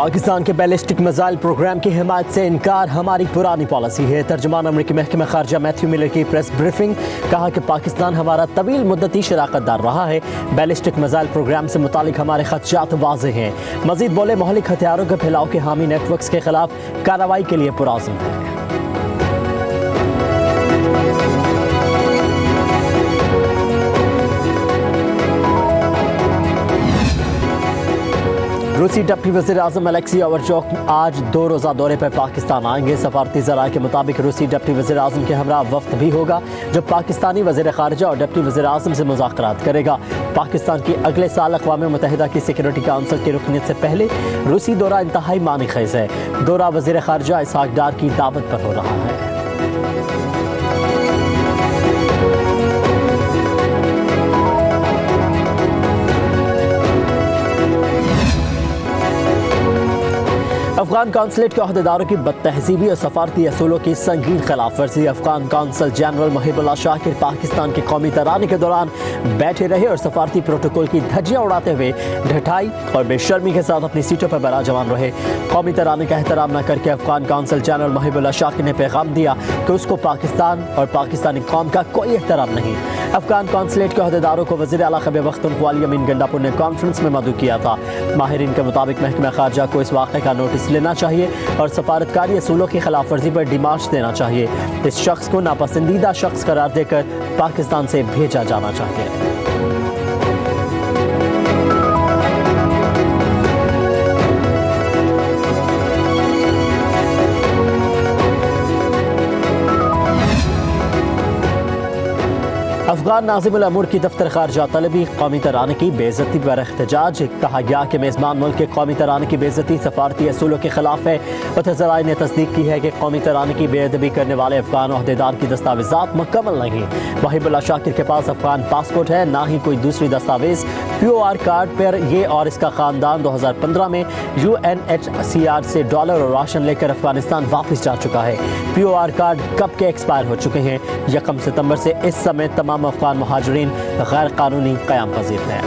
पाकिस्तान के ballistic missile programme की हिमायत से इनकार हमारी पुरानी पॉलिसी है। तर्जुमान अमरीकी महकमा खारजा मैथ्यू मिलर की प्रेस ब्रीफिंग। कहा कि पाकिस्तान हमारा तवील मुद्दती शराकतदार रहा है। बैलिस्टिक मिसाइल प्रोग्राम से मुतालिक हमारे खदशात वाज़ेह हैं। मजीद बोले महलिक हथियारों के फैलाव के हामी नेटवर्क्स के खिलाफ कार्रवाई के लिए पुराज़म है। रूसी डिप्टी वज़ीर आज़म अलेक्सी ओवरचोक आज 2 रोज़ा दौरे पर पाकिस्तान आएंगे। सफारती ज़राए के मुताबिक रूसी डिप्टी वज़ीर आज़म के हमरा वफ्द भी होगा जो पाकिस्तानी वज़ीर ख़ारजा और डिप्टी वज़ीर आज़म से मुज़ाकरात करेगा। पाकिस्तान की अगले साल अक़वाम मुत्तहिदा की सिक्योरिटी काउंसिल की रुकनीत से पहले रूसी दौरा इंतहाई मानी ख़ेज़ है। दौरा वज़ीर ख़ारजा इसहाक़ डार की दावत पर हो रहा है। अफगान कौंसलेट के अहदेदारों की बदतहजीबी और सफारती असूलों की संगीन खिलाफ वर्जी। अफगान कौंसल जनरल मुहिबुल्लाह शाकिर पाकिस्तान के कौमी तराने के दौरान बैठे रहे और सफारती प्रोटोकॉल की धज्जियां उड़ाते हुए ढठाई और बेशर्मी के साथ अपनी सीटों पर बराजमान रहे। कौमी तराने का एहतराम न करके अफगान कौंसल जनरल मुहिबुल्लाह शाकिर ने पैगाम दिया कि उसको पाकिस्तान और पाकिस्तानी कौम का कोई एहतराम नहीं। अफगान कौंसलेट के अहदेदारों को वज़ीर आला खबे वख्तुनख्वा अली अमीन गंडापुर ने कॉन्फ्रेंस में मदऊ किया था। माहिरीन के मुताबिक महकमा खारजा को इस वाक़े का नोटिस लेना चाहिए और सफारतकारी असूलों की खिलाफ वर्जी पर डिमार्च देना चाहिए। इस शख्स को नापसंदीदा शख्स करार देकर पाकिस्तान से भेजा जाना चाहिए। अफगान नाज़िमुल अमूर की दफ्तर खारजा तलबी कौमी तराने की बेइज्जती पर एहतजाज। कहा गया कि मेज़बान मुल्क के कौमी तराने की बेइज्जती सफारती असूलों के खिलाफ है। मुतज़राए ने तस्दीक की है कि कौमी तराने की बेअदबी करने वाले अफगान अहदेदार की दस्तावेज़ात मुकम्मल नहीं। मुहिबुल्लाह शाकिर के पास अफगान पासपोर्ट है, ना ही कोई दूसरी दस्तावेज़। POR कार्ड पर ये और इसका ख़ानदान 2015 में UNHCR से डॉलर और राशन लेकर अफगानिस्तान वापस जा चुका है। POR कार्ड कब के एक्सपायर हो चुके हैं। 1 सितंबर से इस समय तमाम अफगान मुहाजिरीन गैर कानूनी क़याम पज़ीर हैं।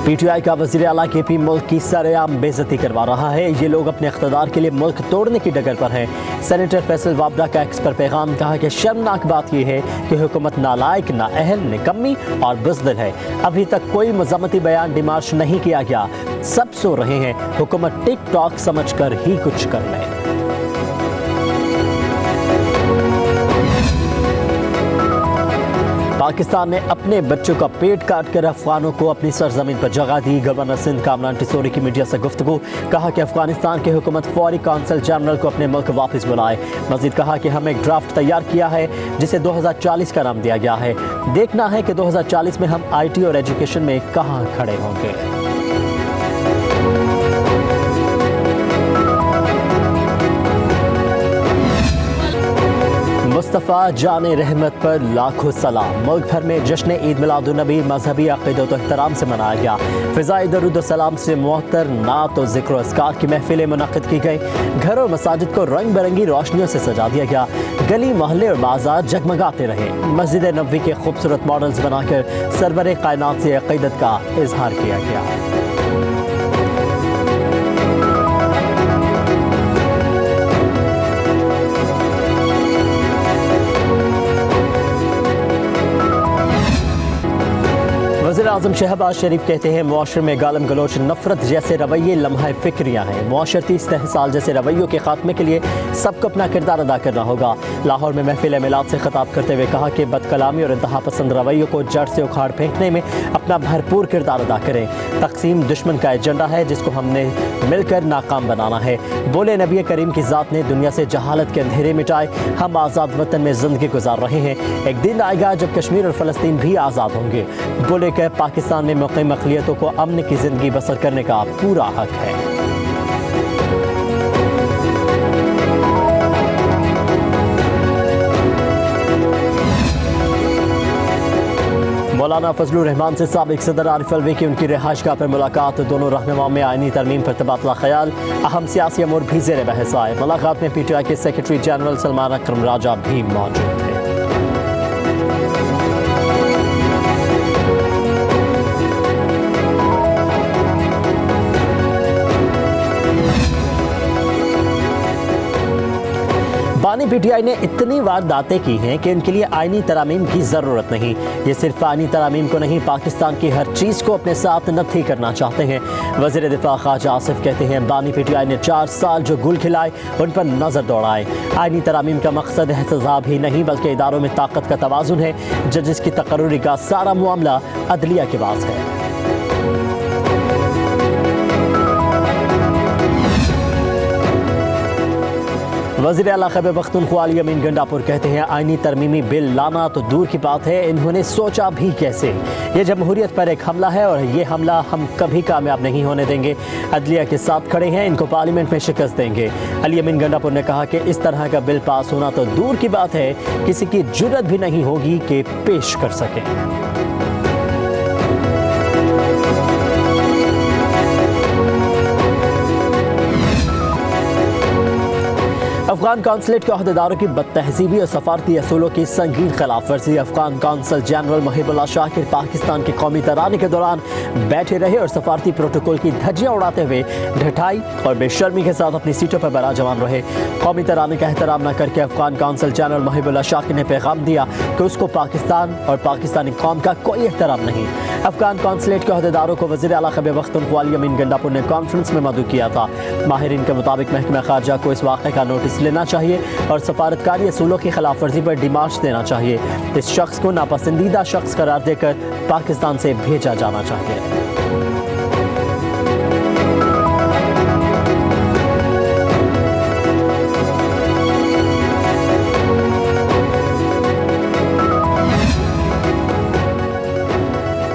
PTI का वज़ीर आला KP मुल्क की सरेआम बेइज्जती करवा रहा है। ये लोग अपने इक़्तिदार के लिए मुल्क तोड़ने की डगर पर हैं। सेनेटर फैसल वाबडा का एक्स पर पैगाम। कहा कि शर्मनाक बात यह है कि हुकूमत नालायक, नाअहल, निकम्मी और बुज़दिल है। अभी तक कोई मज़म्मती बयान डिमार्च नहीं किया गया। सब सो रहे हैं। हुकूमत टिक टॉक समझ कर ही कुछ कर ले। पाकिस्तान ने अपने बच्चों का पेट काट कर अफगानों को अपनी सरजमीन पर जगह दी। गवर्नर सिंध कामरान टिसोरी की मीडिया से गुफ्तगू। कहा कि अफगानिस्तान की हुकूमत फौरी कौंसल जनरल को अपने मुल्क वापस बुलाए। मजीद कहा कि हमने एक ड्राफ्ट तैयार किया है जिसे 2040 का नाम दिया गया है। देखना है कि 2040 में हम IT और एजुकेशन में कहाँ खड़े होंगे। मुस्तफ़ा जाने रहमत पर लाखों सलाम। मुल्क भर में जश्न ईद मिलादुन नबी मजहबी अक़ीदत व एहतराम से मनाया गया। फ़िज़ाए दरूद व सलाम से मुअत्तर नात व ज़िक्र व अस्कार की महफ़िलें मुनक़्क़िद की गई। घर और मसाजिद को रंग बिरंगी रोशनियों से सजा दिया गया। गली मोहल्ले और बाजार जगमगाते रहे। मस्जिद नबवी के खूबसूरत मॉडल्स बनाकर सरवर कायनात से अक़ीदत का इजहार किया गया। वज़ीर आज़म शहबाज शरीफ कहते हैं मुआशरे में गालम गलोच, नफरत जैसे रवैये लम्हा फ़िक्रियाँ हैं। मुआशरती इस्तेहसाल जैसे रवैयों के खात्मे के लिए सबको अपना किरदार अदा करना होगा। लाहौर में महफिल मिलाद से खिताब करते हुए कहा कि बदकलामी और इंतहा पसंद रवैयों को जड़ से उखाड़ फेंकने में अपना भरपूर किरदार अदा करें। तकसीम दुश्मन का एजेंडा है जिसको हमने मिलकर नाकाम बनाना है। बोले नबी करीम की ज़ात ने दुनिया से जहालत के अंधेरे मिटाए। हम आज़ाद वतन में ज़िंदगी गुजार रहे हैं। एक दिन आएगा जब कश्मीर और फ़लस्तीन भी आज़ाद होंगे। बोले कि पाकिस्तान में मुक़ीम अक़लियतों को अमन की ज़िंदगी बसर करने का पूरा हक है। मौलाना फजलुर रहमान से साबिक सदर आरिफ अलवी की उनकी रिहाइशगाह पर मुलाकात। दोनों रहनुमाओं में आईनी तरमीम पर तबादला ख्याल, अहम सियासी अमूर भी ज़ेर बहस आए। मुलाकात में PTI के सेक्रेटरी जनरल सलमान अकरम राजा भी मौजूद थे। बानी PTI ने इतनी वारदातें की हैं कि उनके लिए आईनी तरामीम की ज़रूरत नहीं। ये सिर्फ आईनी तरामीम को नहीं, पाकिस्तान की हर चीज़ को अपने साथ नथी करना चाहते हैं। वज़ीर दिफा ख्वाजा आसिफ कहते हैं बानी PTI ने 4 साल जो गुल खिलाए उन पर नज़र दौड़ाए। आईनी तरामीम का मकसद एहतसाब ही नहीं बल्कि इदारों में ताकत का तवाज़ुन है। जजिस की तकर्रुरी का सारा मामला अदलिया के पास है। वज़ीर आला खैबर पख्तूनख्वा अली अमीन गंडापुर कहते हैं आईनी तरमीमी बिल लाना तो दूर की बात है, इन्होंने सोचा भी कैसे। ये जमहूरियत पर एक हमला है और ये हमला हम कभी कामयाब नहीं होने देंगे। अदलिया के साथ खड़े हैं, इनको पार्लियामेंट में शिकस्त देंगे। अली अमीन गंडापुर ने कहा कि इस तरह का बिल पास होना तो दूर की बात है, किसी की जुर्रत भी नहीं होगी कि पेश कर सकें। अफगान कौंसलेट के अहदेदारों की बदतहजीबी और सफारती असूलों की संगीन खिलाफ वर्जी। अफगान कौंसल जनरल महिबुल्लाह शाकिर पाकिस्तान की कौमी तराने के दौरान बैठे रहे और सफारती प्रोटोकॉल की धज्जियां उड़ाते हुए ढिठाई और बेशर्मी के साथ अपनी सीटों पर बराजमान रहे। कौमी तराने का एहतराम न करके अफगान कौंसल जनरल महिबुल्लाह शाकिर ने पैगाम दिया कि उसको पाकिस्तान और पाकिस्तानी कौम का कोई एहतराम नहीं। अफगान कौंसलेट के अहदेदारों को वज़ीर आला खैबर पख्तूनख्वा अली अमीन गंडापुर ने कॉन्फ्रेंस में मदऊ किया था। माहिरीन के मुताबिक महकमा खारजा को इस वाक़े का नोटिस लेना चाहिए और सफारतकारी असूलों की खिलाफ वर्जी पर डिमार्च देना चाहिए। इस शख्स को नापसंदीदा शख्स करार देकर पाकिस्तान से भेजा जाना चाहिए।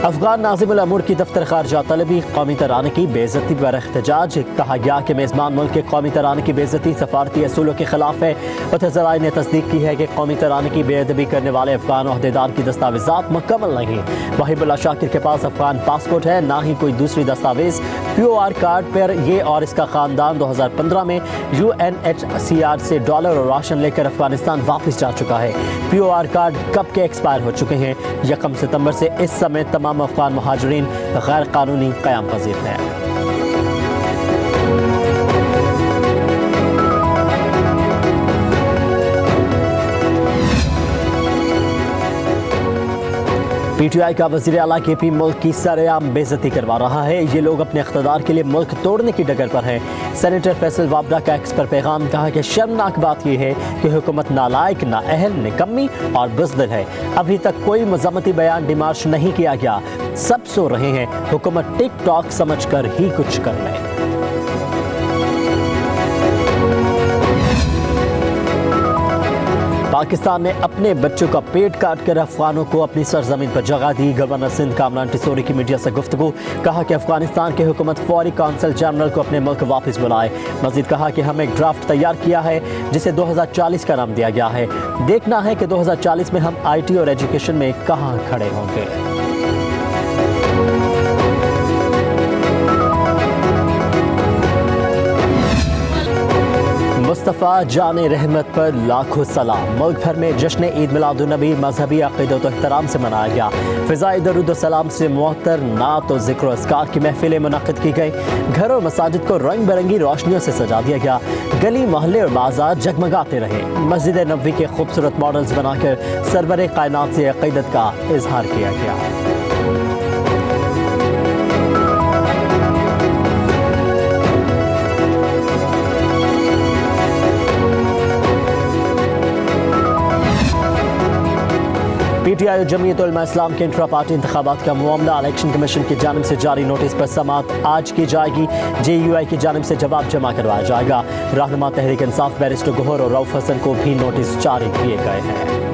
अफगान नाज़िमुल अमूर की दफ्तर खारजा तलबी, कौमी तराने की बेइज्जती पर एहतजाज। कहा गया कि मेज़बान मुल्क के कौमी तराने की बेइज्जती सफारती असूलों के खिलाफ है। मुतज़राए ने तस्दीक की है कि कौमी तराने की बेअदबी करने वाले अफगान अहदेदार की दस्तावेज़ात मुकम्मल नहीं। महिबुल्लाह शाकिर के पास अफगान पासपोर्ट है, ना ही कोई दूसरी दस्तावेज़। POR कार्ड पर ये और इसका ख़ानदान 2015 में UNHCR से डॉलर और राशन लेकर अफगानिस्तान वापस जा चुका है। POR कार्ड कब के एक्सपायर हो चुके हैं। 1 सितंबर से इस समय तमाम अफगान मुहाजिरीन गैर कानूनी क़याम पज़ीर हैं। PTI का वज़ीर आला KP मुल्क की सरेआम बेइज्जती करवा रहा है। ये लोग अपने इख्तिदार के लिए मुल्क तोड़ने की डगर पर हैं। सेनेटर फैसल वाबडा का एक्स पर पैगाम। कहा कि शर्मनाक बात यह है कि हुकूमत नालायक, नाअहल, निकम्मी और बुज़दिल है। अभी तक कोई मज़म्मती बयान डिमार्च नहीं किया गया। सब सो रहे हैं, हुकूमत टिकटॉक समझ कर ही कुछ कर ले। पाकिस्तान ने अपने बच्चों का पेट काट कर अफगानों को अपनी सरजमीन पर जगह दी। गवर्नर सिंध कामरान टिसोरी की मीडिया से गुफ्तगू। कहा कि अफगानिस्तान की हुकूमत फौरी कौंसल जनरल को अपने मुल्क वापस बुलाए। मजीद कहा कि हम एक ड्राफ्ट तैयार किया है जिसे 2040 का नाम दिया गया है। देखना है कि 2040 में हम IT और एजुकेशन में कहाँ खड़े होंगे। मुस्तफ़ा जाने रहमत पर लाखों सलाम। मुल्क भर में जश्न ईद मिलादुन्नबी मजहबी अक़ीदत और एहतराम से मनाया गया। फ़िज़ाए दरूद सलाम से मुअत्तर नात और ज़िक्र और अस्कार की महफ़िलें मुनक़्क़िद की गई। घर और मसाजिद को रंग बिरंगी रोशनियों से सजा दिया गया। गली मोहल्ले और बाजार जगमगाते रहे। मस्जिद नबवी के खूबसूरत मॉडल्स बनाकर सरवर कायनात से अक़ीदत का इजहार किया गया। PTI और जमीयत उलमा इस्लाम के इंट्रा पार्टी इंतखाबात का मामला इलेक्शन कमीशन की जानिब से जारी नोटिस पर समाअत आज की जाएगी। JUI की जानिब से जवाब जमा करवाया जाएगा। रहनुमा तहरीक इंसाफ बैरिस्टर गौहर और रऊफ हसन को भी नोटिस जारी किए गए हैं।